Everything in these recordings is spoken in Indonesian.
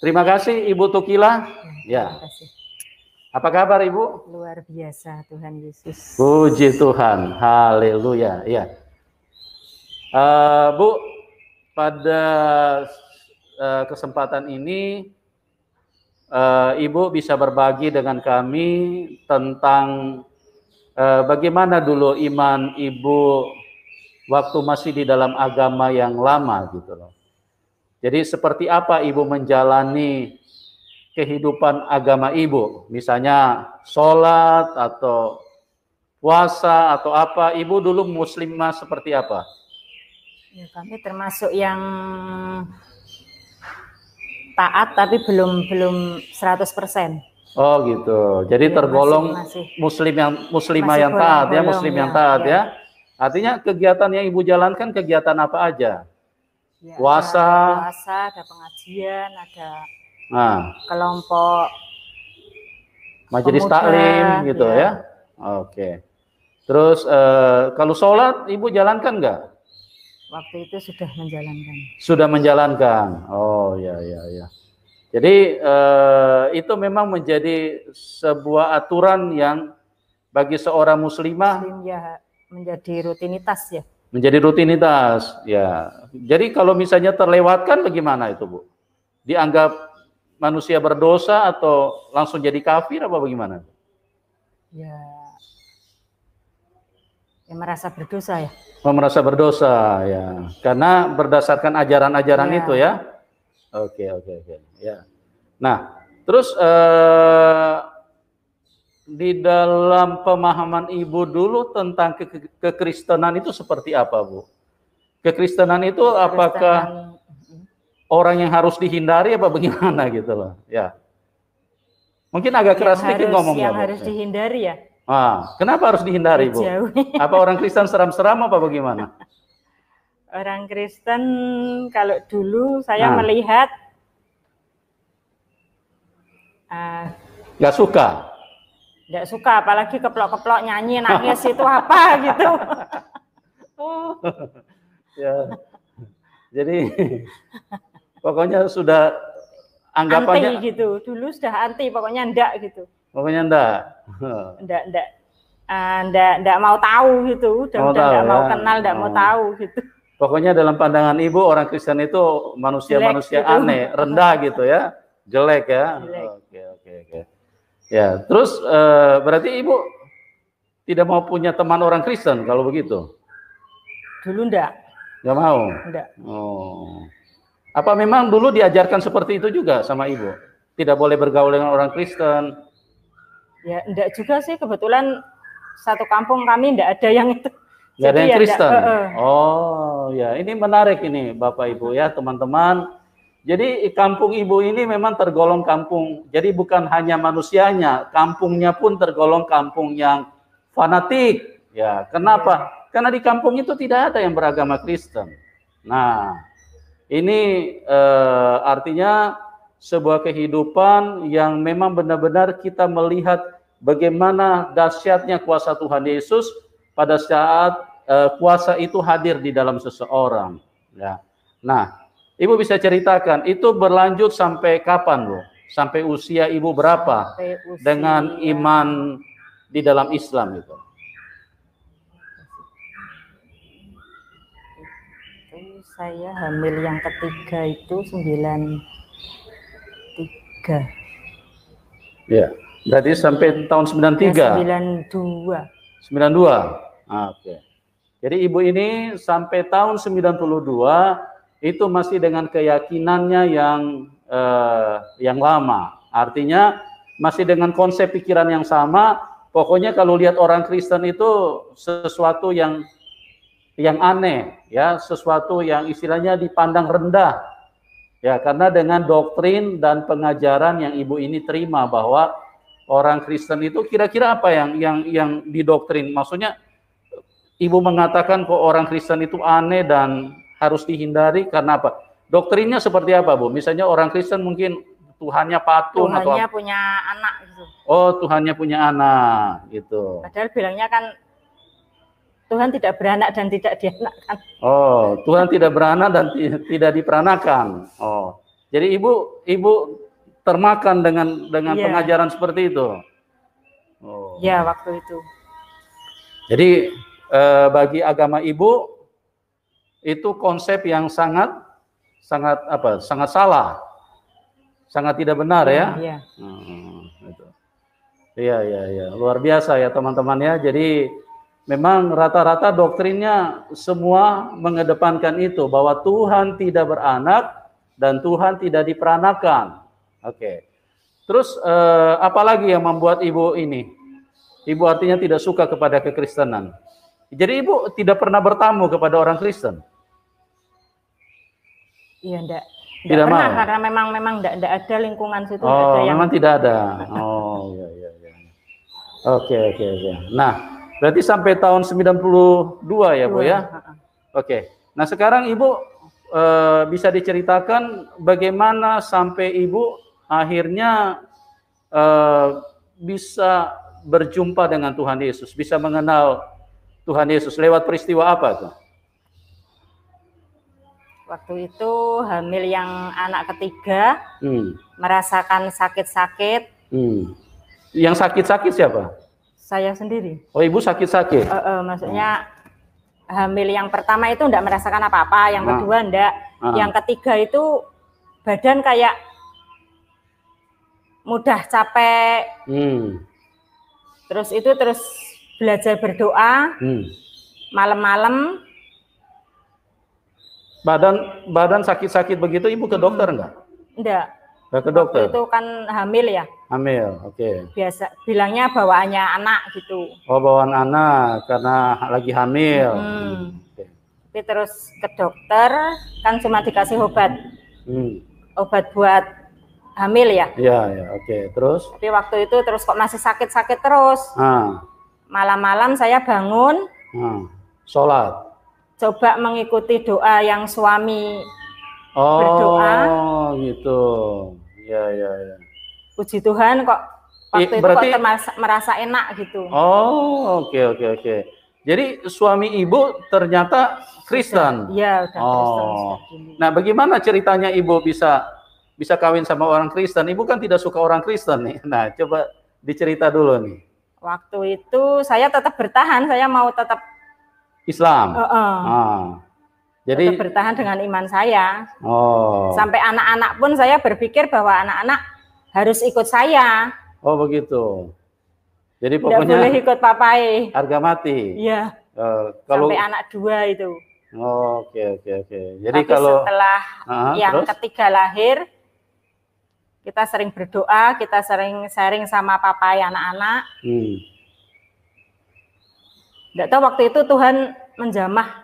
Terima kasih Ibu Tukila. Ya. Terima kasih. Apa kabar Ibu? Luar biasa, Tuhan Yesus. Puji Tuhan, haleluya. Ya. Bu, pada kesempatan ini Ibu bisa berbagi dengan kami tentang bagaimana dulu iman Ibu waktu masih di dalam agama yang lama gitu loh. Jadi seperti apa Ibu menjalani kehidupan agama Ibu? Misalnya sholat atau puasa atau apa? Ibu dulu muslimah seperti apa? Ya, kami termasuk yang taat tapi belum 100%. Oh gitu. Jadi ya, tergolong masih muslimah yang taat ya, muslim yang taat ya. Artinya kegiatan yang Ibu jalankan kegiatan apa aja? Ya, puasa, ada pengajian, ada kelompok majelis taklim gitu ya. Oke. Terus kalau sholat Ibu jalankan nggak? Waktu itu sudah menjalankan. Sudah menjalankan. Oh ya. Jadi itu memang menjadi sebuah aturan yang bagi seorang muslimah ya, menjadi rutinitas ya. Menjadi rutinitas, ya. Jadi kalau misalnya terlewatkan bagaimana itu, Bu? Dianggap manusia berdosa atau langsung jadi kafir apa bagaimana? Ya merasa berdosa ya. Merasa berdosa ya, karena berdasarkan ajaran-ajaran itu ya. Oke. Ya. Nah, terus di dalam pemahaman Ibu dulu tentang kekristenan itu seperti apa, Bu? Kekristenan itu apakah orang yang harus dihindari apa bagaimana gitu loh? Ya. Mungkin agak keras sedikit ngomongnya, yang harus dihindari ya. Kenapa harus dihindari, Bu? Apa orang Kristen seram-seram apa bagaimana? Orang Kristen kalau dulu saya melihat nggak suka. Nggak suka, apalagi keplok-keplok nyanyi nangis itu apa gitu. Ya. Jadi pokoknya sudah anggapannya anti gitu. Dulu sudah anti, pokoknya enggak gitu. Pokoknya enggak. Enggak mau tahu gitu. Udah enggak mau kenal, enggak mau tahu gitu. Pokoknya dalam pandangan Ibu orang Kristen itu manusia-manusia aneh, rendah gitu ya. Jelek ya. Oke. Ya, terus berarti Ibu tidak mau punya teman orang Kristen kalau begitu? Dulu enggak. Enggak mau? Enggak. Oh. Apa memang dulu diajarkan seperti itu juga sama Ibu? Tidak boleh bergaul dengan orang Kristen? Ya, enggak juga sih. Kebetulan satu kampung kami enggak ada yang itu. Enggak ada yang Kristen? Oh, ya. Ini menarik ini Bapak Ibu ya, teman-teman. Jadi kampung Ibu ini memang tergolong kampung, jadi bukan hanya manusianya, kampungnya pun tergolong kampung yang fanatik. Ya, kenapa? Karena di kampung itu tidak ada yang beragama Kristen. Nah, ini artinya sebuah kehidupan yang memang benar-benar kita melihat bagaimana dahsyatnya kuasa Tuhan Yesus pada saat kuasa itu hadir di dalam seseorang. Ya. Nah, Ibu bisa ceritakan, itu berlanjut sampai kapan, Bu? Sampai usia Ibu berapa dengan iman di dalam Islam itu? Saya hamil yang ketiga itu 93. Ya, berarti sampai tahun 93? 92. 92? Oke. Jadi Ibu ini sampai tahun 92 itu masih dengan keyakinannya yang lama. Artinya masih dengan konsep pikiran yang sama. Pokoknya kalau lihat orang Kristen itu sesuatu yang aneh, ya, sesuatu yang istilahnya dipandang rendah. Ya, karena dengan doktrin dan pengajaran yang Ibu ini terima bahwa orang Kristen itu kira-kira apa yang didoktrin? Maksudnya Ibu mengatakan kok orang Kristen itu aneh dan harus dihindari karena apa? Doktrinnya seperti apa, Bu? Misalnya orang Kristen mungkin Tuhannya patung atau Tuhannya punya anak gitu. Oh, Tuhannya punya anak gitu. Padahal bilangnya kan Tuhan tidak beranak dan tidak dianakkan. Oh, Tuhan tidak beranak dan tidak diperanakan. Oh. Jadi ibu termakan dengan pengajaran seperti itu. Oh. Ya, waktu itu. Jadi bagi agama ibu itu konsep yang sangat salah, sangat tidak benar ya. Iya. Iya, luar biasa ya teman-teman ya. Jadi memang rata-rata doktrinnya semua mengedepankan itu, bahwa Tuhan tidak beranak dan Tuhan tidak diperanakan. Oke. Terus apalagi yang membuat ibu ini? Ibu artinya tidak suka kepada kekristenan. Jadi ibu tidak pernah bertamu kepada orang Kristen? Iya, enggak Tidak pernah, mau? karena memang enggak ada lingkungan situ. Oh, ada yang... memang tidak ada. Oh, iya. Oke. Nah, berarti sampai tahun 92 ya, Bu ya? Oke. Nah, sekarang Ibu bisa diceritakan bagaimana sampai Ibu akhirnya bisa berjumpa dengan Tuhan Yesus, bisa mengenal Tuhan Yesus lewat peristiwa apa tuh? Waktu itu hamil yang anak ketiga, merasakan sakit-sakit. Yang sakit-sakit siapa? Saya sendiri. Oh, ibu sakit-sakit? Maksudnya hamil yang pertama itu enggak merasakan apa-apa, yang kedua enggak, yang ketiga itu badan kayak mudah capek. Terus belajar berdoa, malam-malam. Badan sakit-sakit begitu, ibu ke dokter enggak? Enggak. Enggak ke dokter? Waktu itu kan hamil ya. Hamil, oke. Biasa bilangnya bawaannya anak gitu. Oh, bawaan anak karena lagi hamil. Tapi terus ke dokter kan cuma dikasih obat. Obat buat hamil ya. Iya, oke. Terus? Tapi waktu itu terus kok masih sakit-sakit terus. Malam-malam saya bangun. Sholat. Coba mengikuti doa yang suami berdoa. Oh, gitu. Ya. Puji Tuhan kok waktu berarti, itu kok merasa enak gitu. Oh, oke. Jadi suami ibu ternyata Kristen. Iya, udah Kristen. Nah, bagaimana ceritanya ibu bisa kawin sama orang Kristen? Ibu kan tidak suka orang Kristen nih. Nah, coba dicerita dulu nih. Waktu itu saya tetap bertahan, saya mau tetap Islam. Jadi tetap bertahan dengan iman saya. Sampai anak-anak pun saya berpikir bahwa anak-anak harus ikut saya. Oh, begitu. Jadi pokoknya tidak boleh ikut papai. Harga mati. Iya. Kalau sampai anak dua itu. Oke. Jadi tapi kalau setelah yang terus? Ketiga lahir, kita sering berdoa, kita sering sharing sama papai anak-anak. Nggak tahu waktu itu Tuhan menjamah.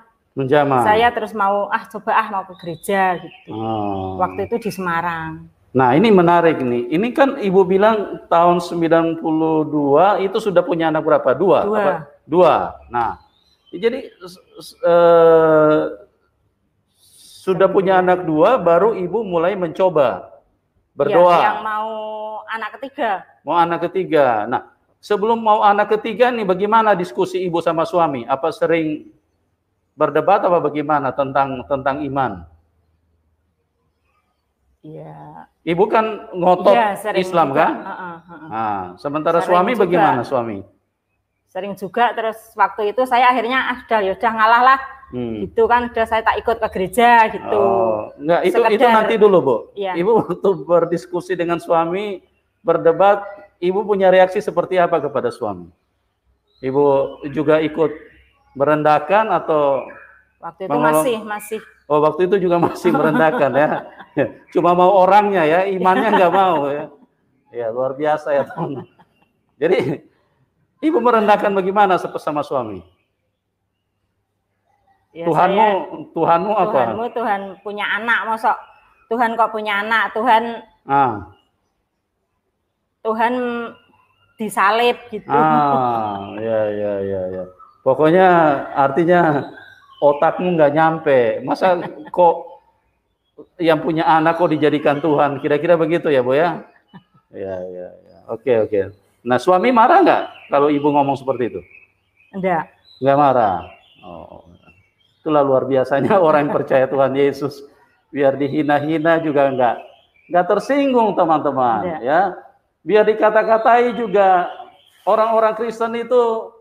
Saya terus mau ke gereja gitu. Waktu itu di Semarang. Nah, ini menarik nih. Ini kan ibu bilang tahun 92 itu sudah punya anak berapa? Dua. Nah, jadi sudah punya anak dua, baru ibu mulai mencoba berdoa. Yang mau anak ketiga. Mau anak ketiga. Nah, sebelum mau anak ketiga nih, bagaimana diskusi ibu sama suami? Apa sering berdebat apa bagaimana tentang iman? Iya. Ibu kan ngotot Islam juga, kan? Nah, sementara sering suami juga. Bagaimana suami? Sering juga. Terus waktu itu saya akhirnya udah ngalah lah. Gitu kan, saya tak ikut ke gereja gitu. Enggak, itu nanti dulu, Bu. Iya. Ibu waktu berdiskusi dengan suami, berdebat, ibu punya reaksi seperti apa kepada suami? Ibu juga ikut merendahkan atau waktu itu masih. Oh, waktu itu juga masih merendahkan ya. Cuma mau orangnya ya, imannya nggak mau ya. Ya, luar biasa ya, teman. Jadi ibu merendahkan bagaimana sama suami? Ya, Tuhanmu apa? Tuhan punya anak, mosok Tuhan kok punya anak, Tuhan disalib gitu. Ya. Pokoknya artinya otakmu nggak nyampe. Masa kok yang punya anak kok dijadikan Tuhan? Kira-kira begitu ya, Bu ya? Ya. Oke. Nah, suami marah nggak kalau ibu ngomong seperti itu? Enggak. Nggak marah. Itulah luar biasanya orang yang percaya Tuhan Yesus. Biar dihina-hina juga nggak tersinggung teman-teman, ya. Biar dikata-katai juga orang-orang Kristen itu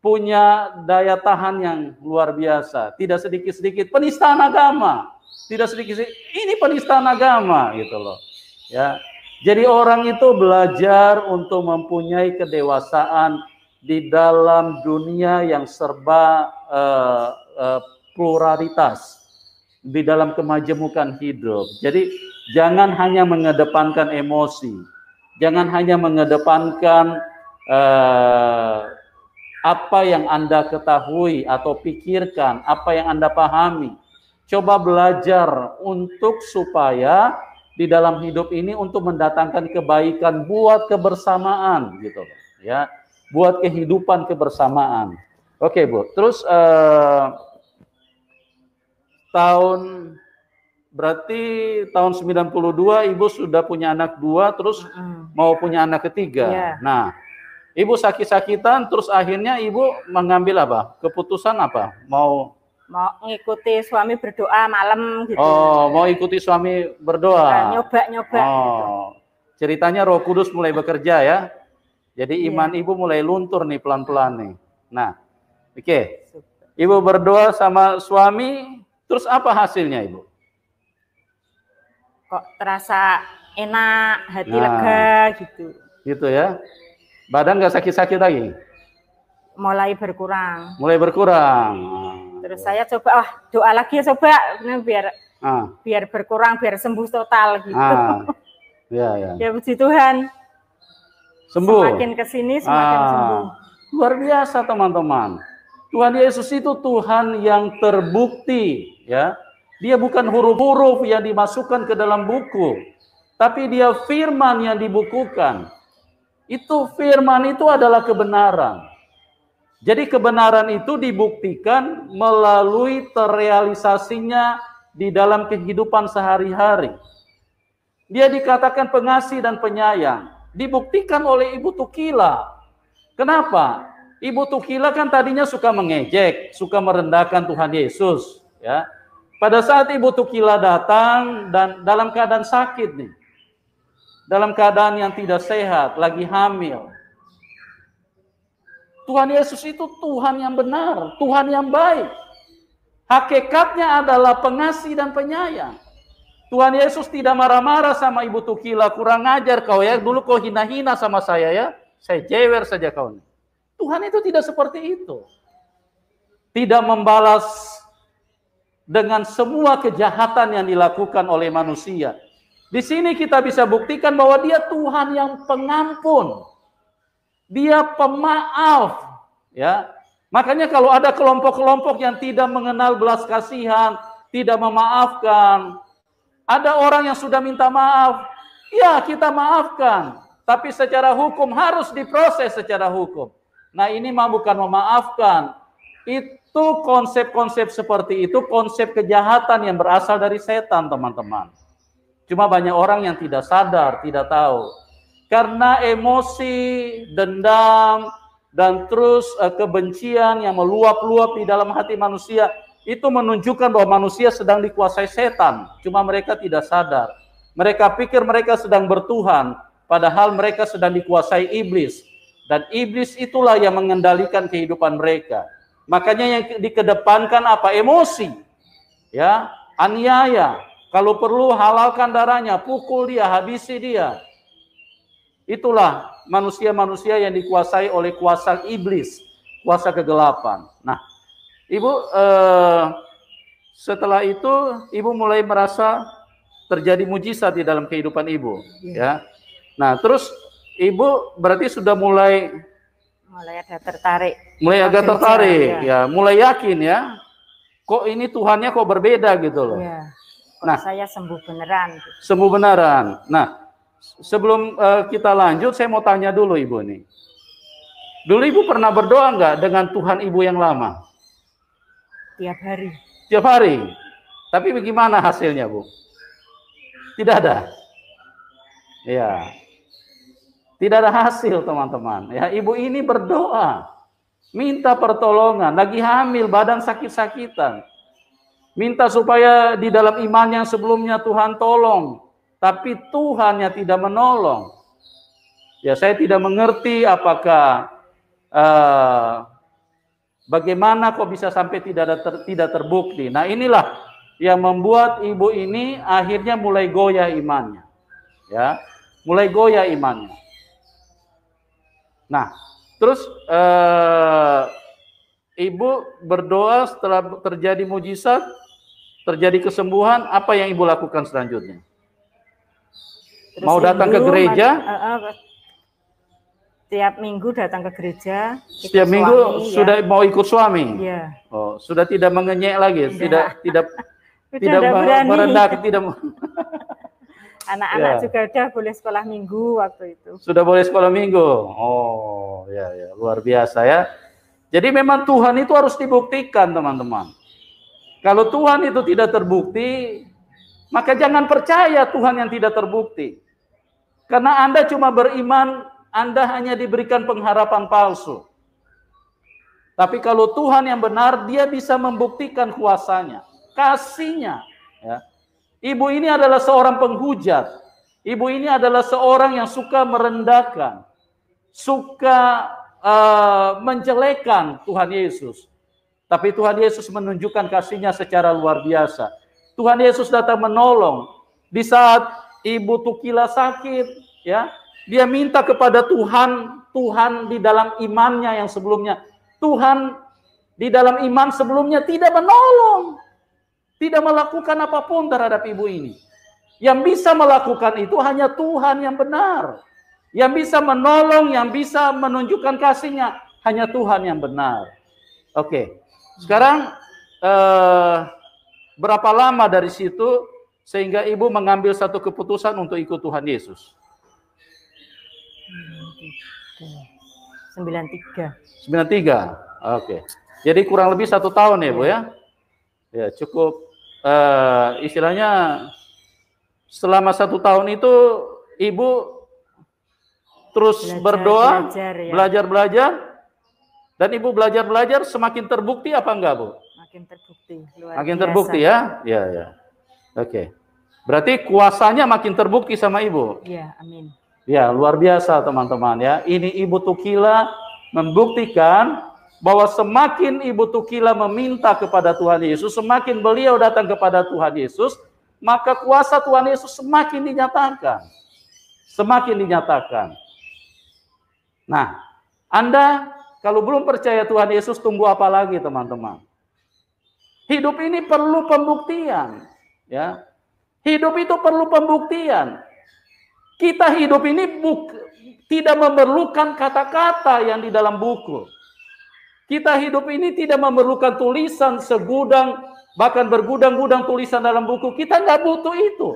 punya daya tahan yang luar biasa. Tidak sedikit-sedikit penistaan agama, tidak sedikit-sedikit ini penistaan agama gitu loh, ya. Jadi orang itu belajar untuk mempunyai kedewasaan di dalam dunia yang serba pluralitas, di dalam kemajemukan hidup. Jadi jangan hanya mengedepankan emosi, jangan hanya mengedepankan apa yang Anda ketahui atau pikirkan, apa yang Anda pahami. Coba belajar untuk supaya di dalam hidup ini untuk mendatangkan kebaikan buat kebersamaan gitu, ya, buat kehidupan kebersamaan. Oke, Bu. Terus berarti tahun 92 Ibu sudah punya anak 2, terus mau punya anak ketiga. Yeah. Nah, Ibu sakit-sakitan, terus akhirnya Ibu mengambil apa? Keputusan apa? Mau ngikuti suami berdoa malam gitu. Oh, mau ikuti suami berdoa. Nyoba-nyoba gitu. Ceritanya Roh Kudus mulai bekerja ya. Jadi iman Ibu mulai luntur nih pelan-pelan nih. Nah, oke. Ibu berdoa sama suami, terus apa hasilnya Ibu? Kok terasa enak, hati lega gitu. Gitu ya. Badan nggak sakit-sakit lagi? Mulai berkurang. Mulai berkurang. Terus saya coba, doa lagi ya coba, biar berkurang, biar sembuh total gitu. Ya. Ya puji Tuhan. Sembuh. Semakin kesini semakin sembuh. Luar biasa teman-teman. Tuhan Yesus itu Tuhan yang terbukti, ya. Dia bukan huruf-huruf yang dimasukkan ke dalam buku, tapi dia firman yang dibukukan. Itu firman itu adalah kebenaran. Jadi kebenaran itu dibuktikan melalui terrealisasinya di dalam kehidupan sehari-hari. Dia dikatakan pengasih dan penyayang. Dibuktikan oleh Ibu Tukila. Kenapa? Ibu Tukila kan tadinya suka mengejek, suka merendahkan Tuhan Yesus. Ya. Pada saat Ibu Tukila datang dan dalam keadaan sakit nih. Dalam keadaan yang tidak sehat, lagi hamil. Tuhan Yesus itu Tuhan yang benar, Tuhan yang baik. Hakikatnya adalah pengasih dan penyayang. Tuhan Yesus tidak marah-marah sama Ibu Tukila, kurang ajar kau ya, dulu kau hina-hina sama saya ya, saya jewer saja kau. Tuhan itu tidak seperti itu. Tidak membalas dengan semua kejahatan yang dilakukan oleh manusia. Di sini kita bisa buktikan bahwa dia Tuhan yang pengampun. Dia pemaaf, ya. Makanya kalau ada kelompok-kelompok yang tidak mengenal belas kasihan, tidak memaafkan, ada orang yang sudah minta maaf, ya kita maafkan, tapi secara hukum harus diproses secara hukum. Nah ini mah bukan memaafkan, itu konsep-konsep seperti itu, konsep kejahatan yang berasal dari setan teman-teman. Cuma banyak orang yang tidak sadar, tidak tahu. Karena emosi, dendam, dan terus kebencian yang meluap-luap di dalam hati manusia, itu menunjukkan bahwa manusia sedang dikuasai setan. Cuma mereka tidak sadar. Mereka pikir mereka sedang bertuhan, padahal mereka sedang dikuasai iblis. Dan iblis itulah yang mengendalikan kehidupan mereka. Makanya yang dikedepankan apa? Emosi. Ya, aniaya. Kalau perlu halalkan darahnya, pukul dia, habisi dia. Itulah manusia-manusia yang dikuasai oleh kuasa iblis, kuasa kegelapan. Nah, Ibu setelah itu Ibu mulai merasa terjadi mujizat di dalam kehidupan Ibu, ya. Nah, terus Ibu berarti sudah mulai agak tertarik. Mulai agak tertarik, ya, mulai yakin ya. Kok ini Tuhannya kok berbeda gitu loh. Ya. Nah, saya sembuh beneran. Sembuh beneran. Nah, sebelum kita lanjut, saya mau tanya dulu Ibu nih. Dulu Ibu pernah berdoa nggak dengan Tuhan Ibu yang lama? Tiap hari. Tiap hari. Tapi bagaimana hasilnya, Bu? Tidak ada. Ya. Tidak ada hasil, teman-teman. Ya, Ibu ini berdoa, minta pertolongan, lagi hamil, badan sakit-sakitan. Minta supaya di dalam iman yang sebelumnya Tuhan tolong. tapi Tuhan yang tidak menolong. Ya, saya tidak mengerti apakah bagaimana kok bisa sampai tidak terbukti. Nah, inilah yang membuat ibu ini akhirnya mulai goyah imannya. Ya, mulai goyah imannya. Nah, terus ibu berdoa setelah terjadi mujizat, terjadi kesembuhan, apa yang ibu lakukan selanjutnya? Terus mau datang ke gereja? Tiap minggu datang ke gereja. Setiap minggu suami, sudah ya. Mau ikut suami? Iya. Oh, sudah tidak mengenyek lagi, tidak merendah, tidak. Anak-anak juga udah boleh sekolah minggu waktu itu. Sudah boleh sekolah minggu. Oh, ya, luar biasa ya. Jadi memang Tuhan itu harus dibuktikan, teman-teman. Kalau Tuhan itu tidak terbukti, maka jangan percaya Tuhan yang tidak terbukti. Karena Anda cuma beriman, Anda hanya diberikan pengharapan palsu. Tapi kalau Tuhan yang benar, Dia bisa membuktikan kuasanya, kasihnya. Ya. Ibu ini adalah seorang penghujat. Ibu ini adalah seorang yang suka merendahkan, suka menjelekkan Tuhan Yesus. Tapi Tuhan Yesus menunjukkan kasihnya secara luar biasa. Tuhan Yesus datang menolong. Di saat ibu Tukila sakit, ya, dia minta kepada Tuhan di dalam imannya yang sebelumnya. Tuhan di dalam iman sebelumnya tidak menolong. Tidak melakukan apapun terhadap ibu ini. Yang bisa melakukan itu hanya Tuhan yang benar. Yang bisa menolong, yang bisa menunjukkan kasihnya hanya Tuhan yang benar. Oke. Sekarang berapa lama dari situ sehingga ibu mengambil satu keputusan untuk ikut Tuhan Yesus? 93. Oke. Jadi kurang lebih 1 tahun ya, Bu ya? Ya, cukup istilahnya selama 1 tahun itu ibu terus berdoa, belajar, dan ibu belajar semakin terbukti apa enggak, Bu? Makin terbukti. Makin terbukti ya? Ya. Oke. Berarti kuasanya makin terbukti sama ibu? Iya, amin. Ya, luar biasa teman-teman ya. Ini Ibu Tukila membuktikan bahwa semakin Ibu Tukila meminta kepada Tuhan Yesus, semakin beliau datang kepada Tuhan Yesus, maka kuasa Tuhan Yesus semakin dinyatakan. Semakin dinyatakan. Nah, Anda kalau belum percaya Tuhan Yesus, tunggu apa lagi teman-teman? Hidup ini perlu pembuktian. Ya. Hidup itu perlu pembuktian. Kita hidup ini tidak memerlukan kata-kata yang di dalam buku. Kita hidup ini tidak memerlukan tulisan segudang, bahkan bergudang-gudang tulisan dalam buku. Kita nggak butuh itu.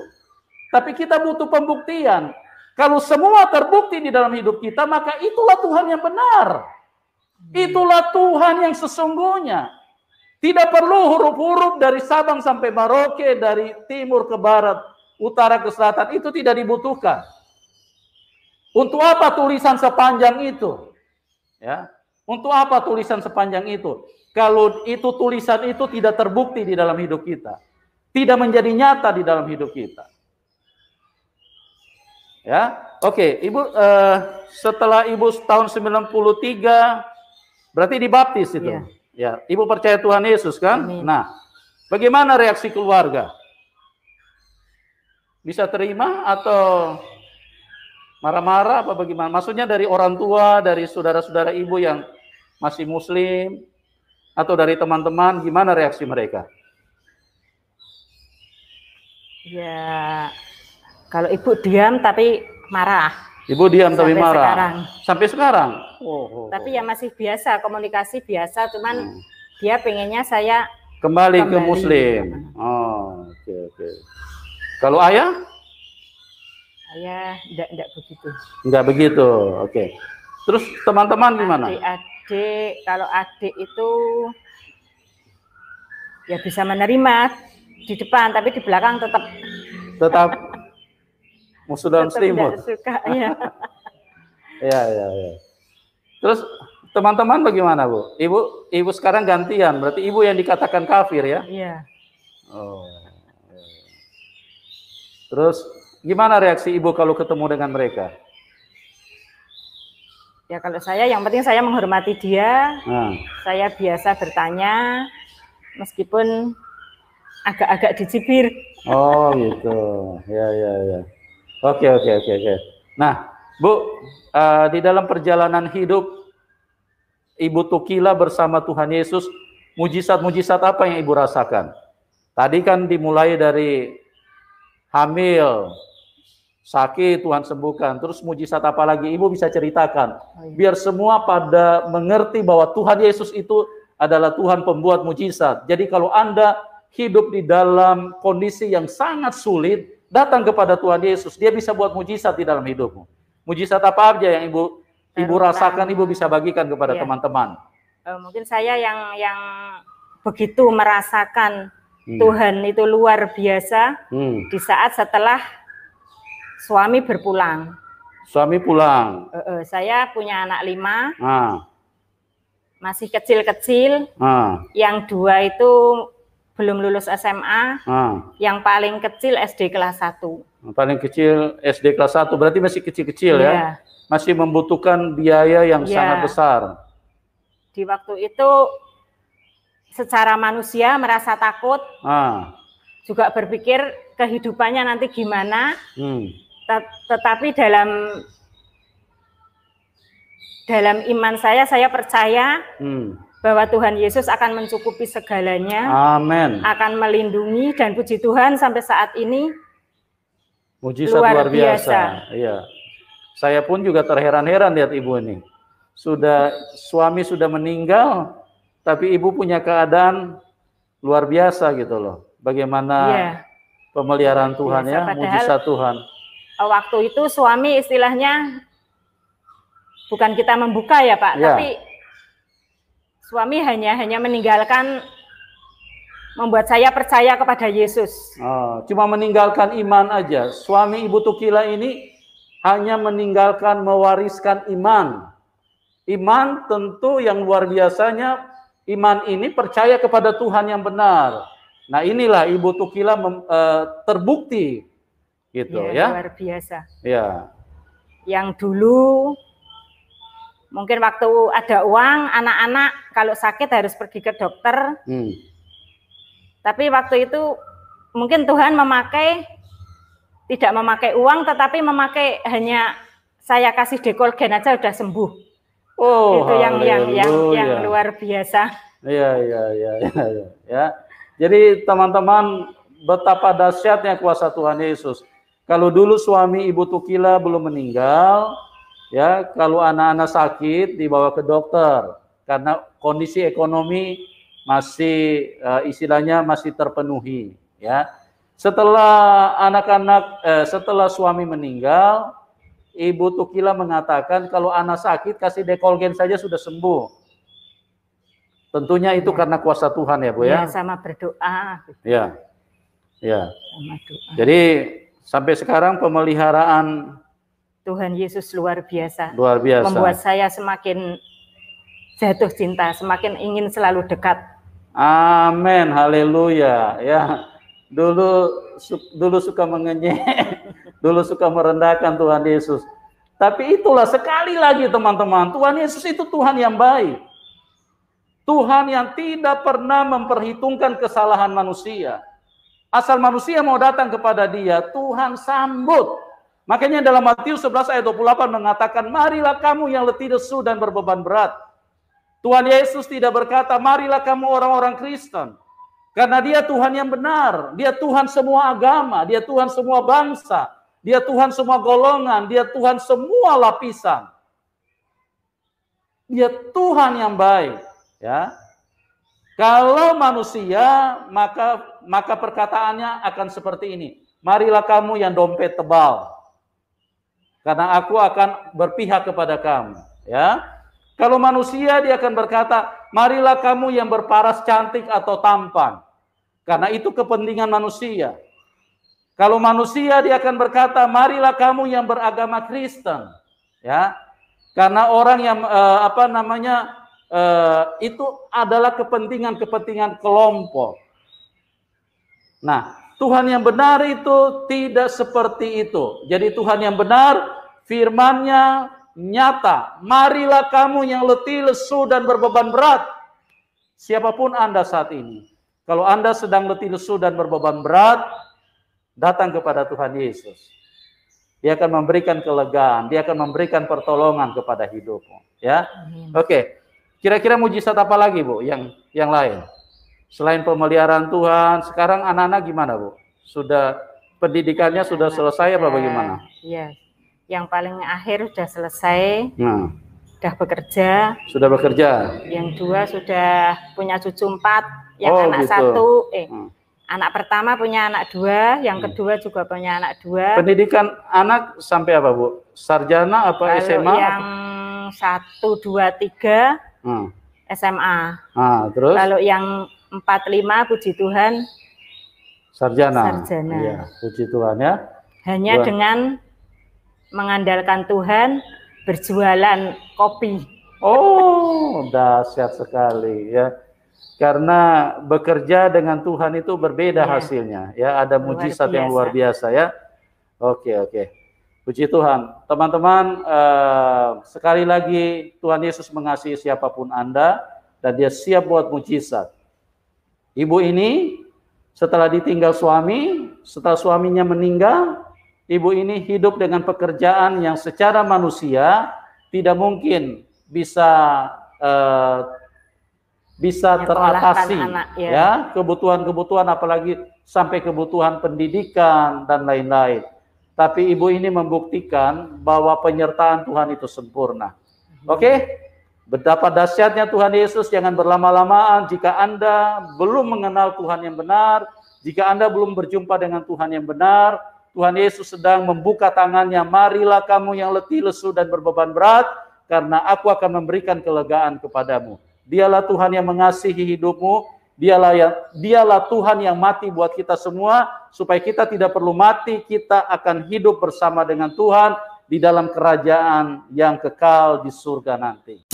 Tapi kita butuh pembuktian. Kalau semua terbukti di dalam hidup kita, maka itulah Tuhan yang benar. Itulah Tuhan yang sesungguhnya. Tidak perlu huruf-huruf dari Sabang sampai Merauke, dari timur ke barat, utara ke selatan. Itu tidak dibutuhkan. Untuk apa tulisan sepanjang itu? Ya, untuk apa tulisan sepanjang itu? Kalau itu tulisan itu tidak terbukti di dalam hidup kita, tidak menjadi nyata di dalam hidup kita. Ya, oke, Ibu. Setelah Ibu tahun 93, berarti dibaptis itu. Ya, Ibu percaya Tuhan Yesus kan? Amin. Nah, bagaimana reaksi keluarga? Bisa terima atau marah-marah apa bagaimana? Maksudnya dari orang tua, dari saudara-saudara ibu yang masih muslim, atau dari teman-teman, gimana reaksi mereka? Ya, kalau ibu diam tapi marah. Ibu diam tapi marah? Sekarang. Sampai sekarang? Tapi ya masih biasa, komunikasi biasa, cuman dia pengennya saya kembali ke muslim. Oh, oke. Kalau ayah? Ayah enggak begitu. Enggak begitu, oke. Terus teman-teman gimana? Adik, kalau adik itu ya bisa menerima di depan, tapi di belakang tetap musuh dalam selimut. Suka, ya. Ya. Terus teman-teman bagaimana, Bu? Ibu sekarang gantian, berarti ibu yang dikatakan kafir ya? Iya. Oh. Terus Gimana reaksi Ibu kalau ketemu dengan mereka? Ya kalau saya yang penting saya menghormati dia. Saya biasa bertanya meskipun agak-agak dicibir. Oh gitu. Ya. Oke. Nah, Bu, di dalam perjalanan hidup Ibu Tukila bersama Tuhan Yesus, mujizat-mujizat apa yang Ibu rasakan? Tadi kan dimulai dari hamil, sakit Tuhan sembuhkan. Terus mujizat apa lagi? Ibu bisa ceritakan. Biar semua pada mengerti bahwa Tuhan Yesus itu adalah Tuhan pembuat mujizat. Jadi kalau Anda hidup di dalam kondisi yang sangat sulit, datang kepada Tuhan Yesus. Dia bisa buat mujizat di dalam hidupmu. Mujizat apa aja yang Ibu rasakan, Ibu bisa bagikan kepada teman-teman. Mungkin saya yang begitu merasakan Tuhan itu luar biasa di saat setelah suami berpulang. Suami pulang. Saya punya anak 5. Masih kecil-kecil. Yang 2 itu belum lulus SMA. Yang paling kecil SD kelas 1. Paling kecil SD kelas 1. Berarti masih kecil-kecil ya. Masih membutuhkan biaya yang sangat besar. Di waktu itu secara manusia merasa takut. Juga berpikir kehidupannya nanti gimana. Tetapi dalam iman saya percaya bahwa Tuhan Yesus akan mencukupi segalanya. Amin. Akan melindungi, dan puji Tuhan sampai saat ini mujizat luar biasa. Iya. Saya pun juga terheran-heran lihat Ibu ini. Suami sudah meninggal, tapi Ibu punya keadaan luar biasa gitu loh. Bagaimana pemeliharaan Tuhan ya, mujizat Tuhan. Waktu itu suami istilahnya bukan kita membuka ya Pak, tapi suami hanya meninggalkan, membuat saya percaya kepada Yesus. Cuma meninggalkan iman aja. Suami Ibu Tukila ini hanya meninggalkan mewariskan iman. Iman tentu yang luar biasanya, iman ini percaya kepada Tuhan yang benar. Nah inilah Ibu Tukila terbukti. Gitu ya. Luar biasa. Ya. Yang dulu mungkin waktu ada uang, anak-anak kalau sakit harus pergi ke dokter. Tapi waktu itu mungkin Tuhan tidak memakai uang, tetapi memakai hanya saya kasih dekolgen aja udah sembuh. Itu yang luar biasa. Ya. Jadi teman-teman, betapa dahsyatnya kuasa Tuhan Yesus. Kalau dulu suami Ibu Tukila belum meninggal, ya, kalau anak-anak sakit dibawa ke dokter karena kondisi ekonomi masih istilahnya masih terpenuhi, ya. Setelah setelah suami meninggal, Ibu Tukila mengatakan kalau anak sakit kasih dekolgen saja sudah sembuh. Tentunya itu karena kuasa Tuhan ya Bu ya. Sama berdoa. Ya. Jadi sampai sekarang pemeliharaan Tuhan Yesus luar biasa. Luar biasa. Membuat saya semakin jatuh cinta, semakin ingin selalu dekat. Amin, haleluya. Ya, dulu suka mengenyek, dulu suka merendahkan Tuhan Yesus. Tapi itulah sekali lagi teman-teman, Tuhan Yesus itu Tuhan yang baik. Tuhan yang tidak pernah memperhitungkan kesalahan manusia. Asal manusia mau datang kepada Dia, Tuhan sambut. Makanya dalam Matius 11 ayat 28 mengatakan, marilah kamu yang letih lesu dan berbeban berat. Tuhan Yesus tidak berkata, marilah kamu orang-orang Kristen. Karena Dia Tuhan yang benar. Dia Tuhan semua agama. Dia Tuhan semua bangsa. Dia Tuhan semua golongan. Dia Tuhan semua lapisan. Dia Tuhan yang baik. Ya. Kalau manusia, maka perkataannya akan seperti ini. Marilah kamu yang dompet tebal. Karena aku akan berpihak kepada kamu. Ya. Kalau manusia, dia akan berkata, marilah kamu yang berparas cantik atau tampan. Karena itu kepentingan manusia. Kalau manusia, dia akan berkata, marilah kamu yang beragama Kristen. Ya. Karena orang yang itu adalah kepentingan kelompok. Nah, Tuhan yang benar itu tidak seperti itu. Jadi Tuhan yang benar, firman-Nya nyata. Marilah kamu yang letih, lesu, dan berbeban berat. Siapapun Anda saat ini. Kalau Anda sedang letih, lesu, dan berbeban berat, datang kepada Tuhan Yesus. Dia akan memberikan kelegaan. Dia akan memberikan pertolongan kepada hidupmu. Ya, oke. Kira-kira mujizat apa lagi, Bu? Yang lain? Selain pemeliharaan Tuhan, sekarang anak-anak gimana, Bu? Sudah pendidikannya sudah selesai apa bagaimana? Iya, yang paling akhir sudah selesai, sudah bekerja. Sudah bekerja. Yang 2 sudah punya cucu 4, yang anak gitu. 1, anak pertama punya anak 2, yang kedua juga punya anak 2. Pendidikan anak sampai apa, Bu? Sarjana apa kalau SMA? Yang 1, 2, 3 SMA. Terus? Kalau yang 4, 5 puji Tuhan sarjana. Iya, puji Tuhan ya. Hanya dengan mengandalkan Tuhan, berjualan kopi. Oh, dahsyat sekali ya. Karena bekerja dengan Tuhan itu berbeda hasilnya ya, ada mujizat yang luar biasa ya. Oke. Puji Tuhan. Teman-teman, sekali lagi Tuhan Yesus mengasihi siapapun Anda dan Dia siap buat mujizat. Ibu ini setelah ditinggal suami, setelah suaminya meninggal, ibu ini hidup dengan pekerjaan yang secara manusia tidak mungkin bisa teratasi ya, kebutuhan-kebutuhan apalagi sampai kebutuhan pendidikan dan lain-lain. Tapi ibu ini membuktikan bahwa penyertaan Tuhan itu sempurna. Oke? Betapa dahsyatnya Tuhan Yesus, jangan berlama-lamaan jika Anda belum mengenal Tuhan yang benar, jika Anda belum berjumpa dengan Tuhan yang benar, Tuhan Yesus sedang membuka tangannya, marilah kamu yang letih, lesu, dan berbeban berat, karena aku akan memberikan kelegaan kepadamu. Dialah Tuhan yang mengasihi hidupmu, dialah Tuhan yang mati buat kita semua, supaya kita tidak perlu mati, kita akan hidup bersama dengan Tuhan di dalam kerajaan yang kekal di surga nanti.